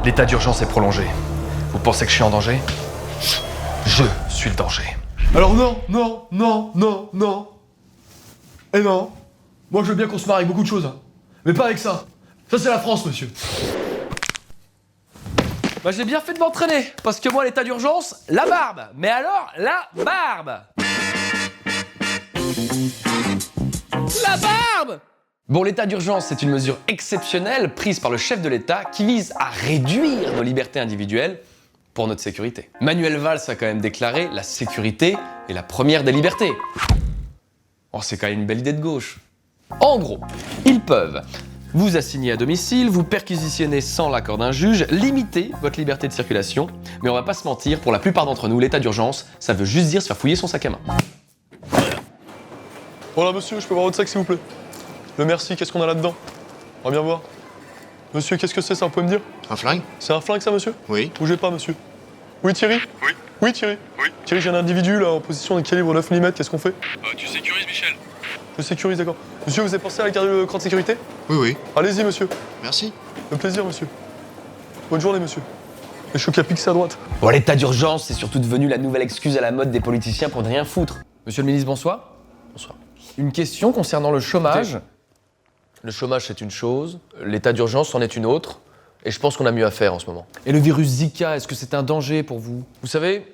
L'état d'urgence est prolongé. Vous pensez que je suis en danger? Je suis le danger. Alors non. Et non. Moi je veux bien qu'on se marie avec beaucoup de choses, hein. Mais pas avec ça. Ça c'est la France, monsieur. Bah j'ai bien fait de m'entraîner, parce que moi l'état d'urgence, la barbe. Mais alors, la barbe. La barbe. Bon, l'état d'urgence, c'est une mesure exceptionnelle prise par le chef de l'État qui vise à réduire nos libertés individuelles pour notre sécurité. Manuel Valls a quand même déclaré « La sécurité est la première des libertés ». Oh, c'est quand même une belle idée de gauche. En gros, ils peuvent vous assigner à domicile, vous perquisitionner sans l'accord d'un juge, limiter votre liberté de circulation, mais on va pas se mentir, pour la plupart d'entre nous, l'état d'urgence, ça veut juste dire se faire fouiller son sac à main. Voilà monsieur, je peux voir votre sac s'il vous plaît. Le merci, qu'est-ce qu'on a là-dedans? On va bien voir. Monsieur, qu'est-ce que c'est ça, vous pouvez me dire? Un flingue? C'est un flingue ça monsieur? Oui. Bougez pas monsieur. Oui Thierry? Oui. Oui Thierry? Oui. Thierry, j'ai un individu là en position de calibre 9 mm, qu'est-ce qu'on fait? Tu sécurises, Michel. Je sécurise, d'accord. Monsieur, vous avez pensé à garder le cran de sécurité? Oui, oui. Allez-y monsieur. Merci. Le plaisir monsieur. Bonne journée monsieur. Et je suis qu'à pixer à droite. Bon, l'état d'urgence, c'est surtout devenu la nouvelle excuse à la mode des politiciens pour ne rien foutre. Monsieur le ministre, bonsoir. Bonsoir. Une question concernant le chômage. Le chômage, c'est une chose, l'état d'urgence en est une autre, et je pense qu'on a mieux à faire en ce moment. Et le virus Zika, est-ce que c'est un danger pour vous? Vous savez,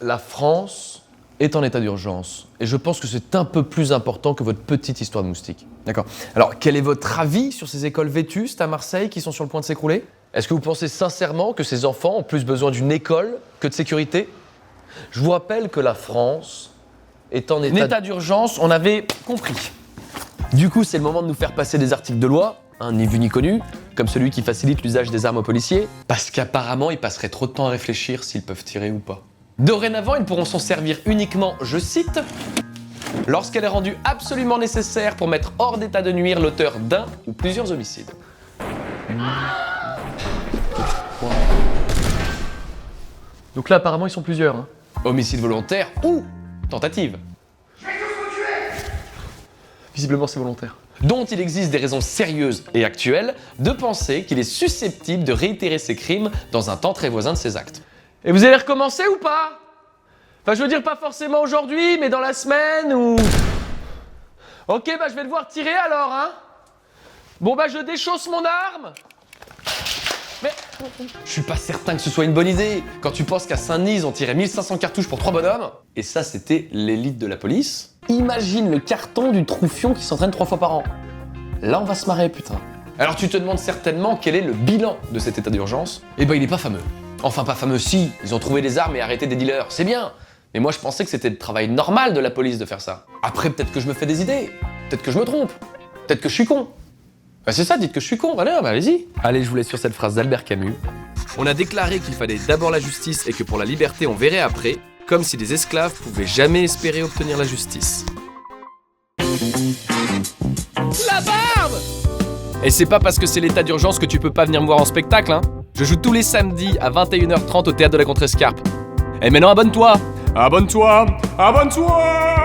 la France est en état d'urgence, et je pense que c'est un peu plus important que votre petite histoire de moustique. D'accord. Alors, quel est votre avis sur ces écoles vétustes à Marseille qui sont sur le point de s'écrouler? Est-ce que vous pensez sincèrement que ces enfants ont plus besoin d'une école que de sécurité? Je vous rappelle que la France est en état d'urgence, on avait compris. Du coup, c'est le moment de nous faire passer des articles de loi, ni vu ni connu, comme celui qui facilite l'usage des armes aux policiers, parce qu'apparemment, ils passeraient trop de temps à réfléchir s'ils peuvent tirer ou pas. Dorénavant, ils pourront s'en servir uniquement, je cite, lorsqu'elle est rendue absolument nécessaire pour mettre hors d'état de nuire l'auteur d'un ou plusieurs homicides. Donc là, apparemment, ils sont plusieurs. Hein. Homicide volontaire ou tentative. Visiblement, c'est volontaire. Dont il existe des raisons sérieuses et actuelles de penser qu'il est susceptible de réitérer ses crimes dans un temps très voisin de ses actes. Et vous allez recommencer ou pas? Enfin, je veux dire, pas forcément aujourd'hui, mais dans la semaine ou... Ok, bah je vais devoir tirer alors, hein. Bon, bah je déchausse mon arme. Mais je suis pas certain que ce soit une bonne idée. Quand tu penses qu'à Saint-Denis, on tirait 1500 cartouches pour 3 bonhommes, et ça, c'était l'élite de la police. Imagine le carton du troufion qui s'entraîne 3 fois par an. Là, on va se marrer, putain. Alors tu te demandes certainement quel est le bilan de cet état d'urgence. Eh ben, il est pas fameux. Enfin, pas fameux si, ils ont trouvé des armes et arrêté des dealers, c'est bien. Mais moi, je pensais que c'était le travail normal de la police de faire ça. Après, peut-être que je me fais des idées. Peut-être que je me trompe. Peut-être que je suis con. Bah c'est ça, dites que je suis con, voilà, bah allez-y. Allez, je vous laisse sur cette phrase d'Albert Camus. On a déclaré qu'il fallait d'abord la justice et que pour la liberté, on verrait après, comme si les esclaves pouvaient jamais espérer obtenir la justice. La barbe! Et c'est pas parce que c'est l'état d'urgence que tu peux pas venir me voir en spectacle, hein. Je joue tous les samedis à 21h30 au Théâtre de la Contrescarpe. Et maintenant, abonne-toi! Abonne-toi! Abonne-toi!